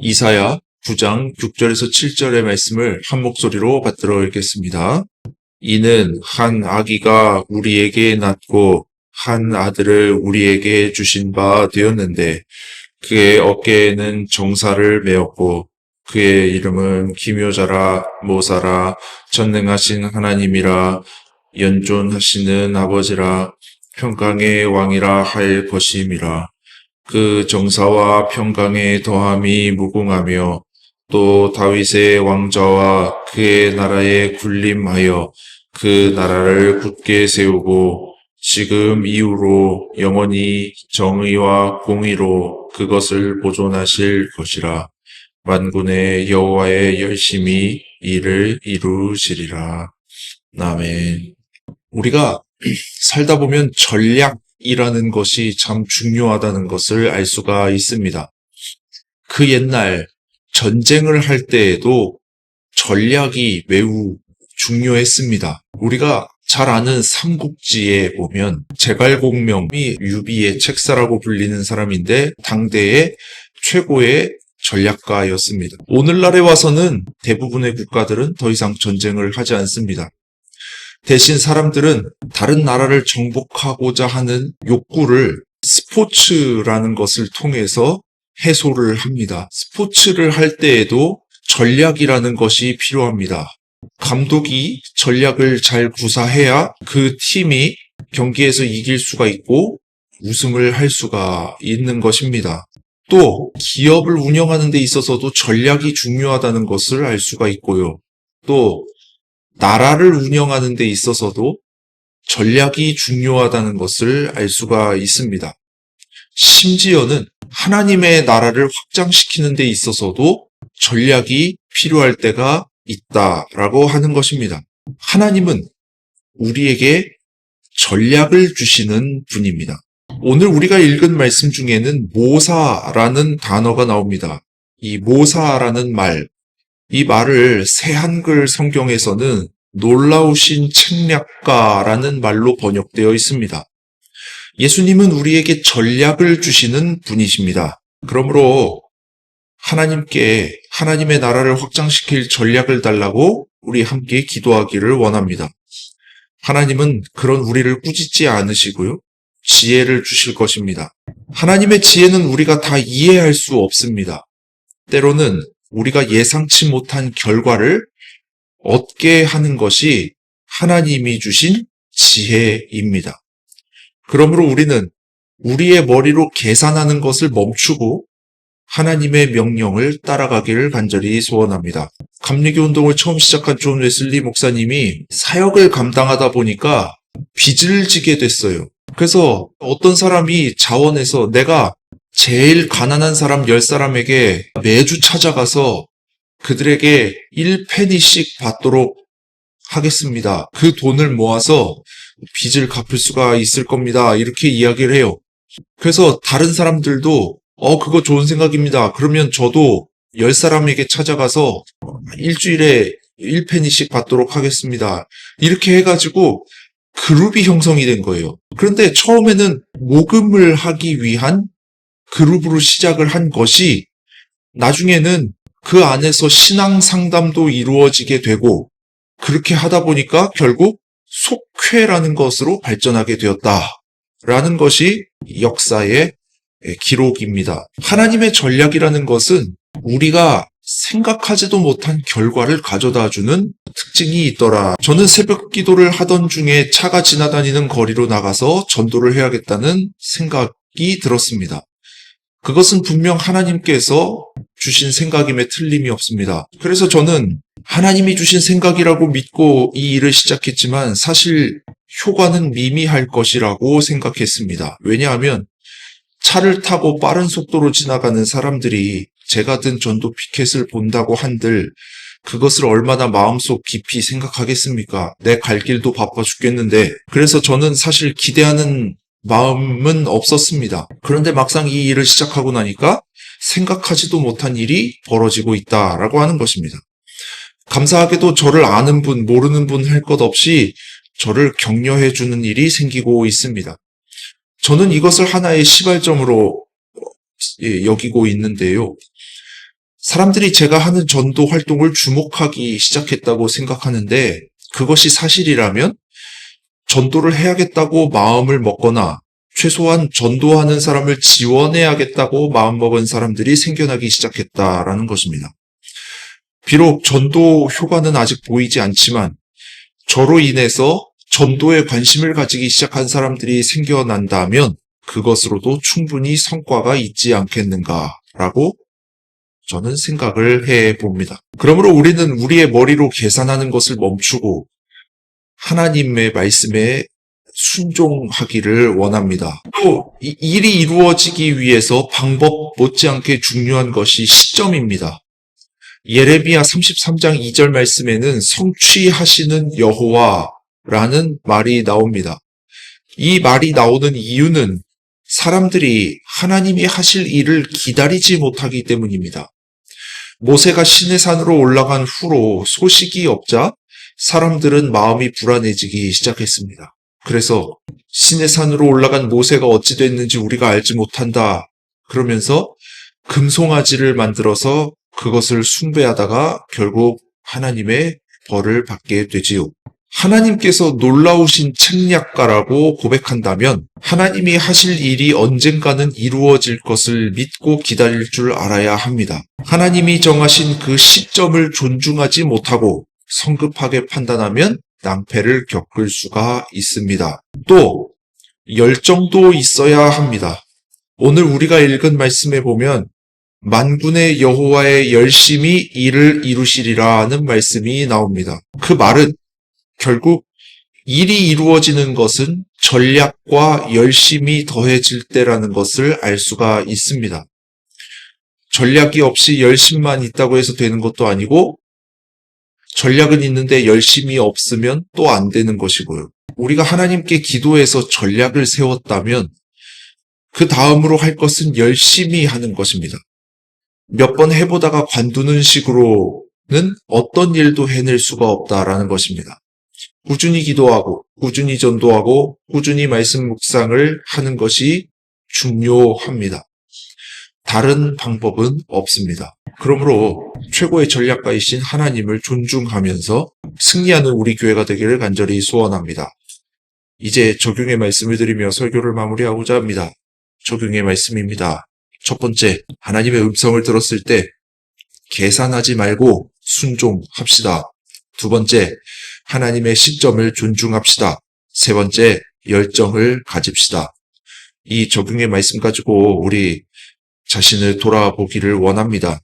이사야 9장 6절에서 7절의 말씀을 한 목소리로 받들어 읽겠습니다. 이는 한 아기가 우리에게 낳고 한 아들을 우리에게 주신 바 되었는데 그의 어깨에는 정사를 메었고 그의 이름은 기묘자라 모사라 전능하신 하나님이라 연존하시는 아버지라 평강의 왕이라 할 것임이라. 그 정사와 평강의 더함이 무궁하며 또 다윗의 왕좌와 그의 나라에 군림하여 그 나라를 굳게 세우고 지금 이후로 영원히 정의와 공의로 그것을 보존하실 것이라. 만군의 여호와의 열심히 이를 이루시리라. 아멘. 우리가 살다 보면 전략이라는 것이 참 중요하다는 것을 알 수가 있습니다. 그 옛날 전쟁을 할 때에도 전략이 매우 중요했습니다. 우리가 잘 아는 삼국지에 보면 제갈공명이 유비의 책사라고 불리는 사람인데 당대의 최고의 전략가였습니다. 오늘날에 와서는 대부분의 국가들은 더 이상 전쟁을 하지 않습니다. 대신 사람들은 다른 나라를 정복하고자 하는 욕구를 스포츠라는 것을 통해서 해소를 합니다. 스포츠를 할 때에도 전략이라는 것이 필요합니다. 감독이 전략을 잘 구사해야 그 팀이 경기에서 이길 수가 있고 우승을 할 수가 있는 것입니다. 또 기업을 운영하는 데 있어서도 전략이 중요하다는 것을 알 수가 있고요. 또 나라를 운영하는 데 있어서도 전략이 중요하다는 것을 알 수가 있습니다. 심지어는 하나님의 나라를 확장시키는 데 있어서도 전략이 필요할 때가 있다라고 하는 것입니다. 하나님은 우리에게 전략을 주시는 분입니다. 오늘 우리가 읽은 말씀 중에는 모사라는 단어가 나옵니다. 이 모사라는 말, 이 말을 새한글 성경에서는 놀라우신 책략가라는 말로 번역되어 있습니다. 예수님은 우리에게 전략을 주시는 분이십니다. 그러므로 하나님께 하나님의 나라를 확장시킬 전략을 달라고 우리 함께 기도하기를 원합니다. 하나님은 그런 우리를 꾸짖지 않으시고요. 지혜를 주실 것입니다. 하나님의 지혜는 우리가 다 이해할 수 없습니다. 때로는 우리가 예상치 못한 결과를 얻게 하는 것이 하나님이 주신 지혜입니다. 그러므로 우리는 우리의 머리로 계산하는 것을 멈추고 하나님의 명령을 따라가기를 간절히 소원합니다. 감리교 운동을 처음 시작한 존 웨슬리 목사님이 사역을 감당하다 보니까 빚을 지게 됐어요. 그래서 어떤 사람이 자원해서 내가 제일 가난한 사람 10사람에게 매주 찾아가서 그들에게 1페니씩 받도록 하겠습니다. 그 돈을 모아서 빚을 갚을 수가 있을 겁니다. 이렇게 이야기를 해요. 그래서 다른 사람들도 그거 좋은 생각입니다. 그러면 저도 10사람에게 찾아가서 일주일에 1페니씩 받도록 하겠습니다. 이렇게 해가지고 그룹이 형성이 된 거예요. 그런데 처음에는 모금을 하기 위한 그룹으로 시작을 한 것이 나중에는 그 안에서 신앙 상담도 이루어지게 되고 그렇게 하다 보니까 결국 속회라는 것으로 발전하게 되었다라는 것이 역사의 기록입니다. 하나님의 전략이라는 것은 우리가 생각하지도 못한 결과를 가져다주는 특징이 있더라. 저는 새벽 기도를 하던 중에 차가 지나다니는 거리로 나가서 전도를 해야겠다는 생각이 들었습니다. 그것은 분명 하나님께서 주신 생각임에 틀림이 없습니다. 그래서 저는 하나님이 주신 생각이라고 믿고 이 일을 시작했지만 사실 효과는 미미할 것이라고 생각했습니다. 왜냐하면 차를 타고 빠른 속도로 지나가는 사람들이 제가 든 전도 피켓을 본다고 한들 그것을 얼마나 마음속 깊이 생각하겠습니까? 내 갈 길도 바빠 죽겠는데. 그래서 저는 사실 기대하는 마음은 없었습니다. 그런데 막상 이 일을 시작하고 나니까 생각하지도 못한 일이 벌어지고 있다라고 하는 것입니다. 감사하게도 저를 아는 분, 모르는 분 할 것 없이 저를 격려해 주는 일이 생기고 있습니다. 저는 이것을 하나의 시발점으로 여기고 있는데요. 사람들이 제가 하는 전도 활동을 주목하기 시작했다고 생각하는데 그것이 사실이라면 전도를 해야겠다고 마음을 먹거나 최소한 전도하는 사람을 지원해야겠다고 마음먹은 사람들이 생겨나기 시작했다라는 것입니다. 비록 전도 효과는 아직 보이지 않지만 저로 인해서 전도에 관심을 가지기 시작한 사람들이 생겨난다면 그것으로도 충분히 성과가 있지 않겠는가라고 저는 생각을 해봅니다. 그러므로 우리는 우리의 머리로 계산하는 것을 멈추고 하나님의 말씀에 순종하기를 원합니다. 또 일이 이루어지기 위해서 방법 못지않게 중요한 것이 시점입니다. 예레미야 33장 2절 말씀에는 성취하시는 여호와라는 말이 나옵니다. 이 말이 나오는 이유는 사람들이 하나님이 하실 일을 기다리지 못하기 때문입니다. 모세가 시내산으로 올라간 후로 소식이 없자 사람들은 마음이 불안해지기 시작했습니다. 그래서 시내산으로 올라간 모세가 어찌 됐는지 우리가 알지 못한다. 그러면서 금송아지를 만들어서 그것을 숭배하다가 결국 하나님의 벌을 받게 되지요. 하나님께서 놀라우신 책략가라고 고백한다면 하나님이 하실 일이 언젠가는 이루어질 것을 믿고 기다릴 줄 알아야 합니다. 하나님이 정하신 그 시점을 존중하지 못하고 성급하게 판단하면 낭패를 겪을 수가 있습니다. 또 열정도 있어야 합니다. 오늘 우리가 읽은 말씀에 보면 만군의 여호와의 열심히 일을 이루시리라는 말씀이 나옵니다. 그 말은 결국 일이 이루어지는 것은 전략과 열심이 더해질 때라는 것을 알 수가 있습니다. 전략이 없이 열심만 있다고 해서 되는 것도 아니고 전략은 있는데 열심이 없으면 또 안 되는 것이고요. 우리가 하나님께 기도해서 전략을 세웠다면 그 다음으로 할 것은 열심히 하는 것입니다. 몇 번 해보다가 관두는 식으로는 어떤 일도 해낼 수가 없다라는 것입니다. 꾸준히 기도하고 꾸준히 전도하고 꾸준히 말씀 묵상을 하는 것이 중요합니다. 다른 방법은 없습니다. 그러므로 최고의 전략가이신 하나님을 존중하면서 승리하는 우리 교회가 되기를 간절히 소원합니다. 이제 적용의 말씀을 드리며 설교를 마무리하고자 합니다. 적용의 말씀입니다. 첫 번째, 하나님의 음성을 들었을 때 계산하지 말고 순종합시다. 두 번째, 하나님의 시점을 존중합시다. 세 번째, 열정을 가집시다. 이 적용의 말씀 가지고 우리 자신을 돌아보기를 원합니다.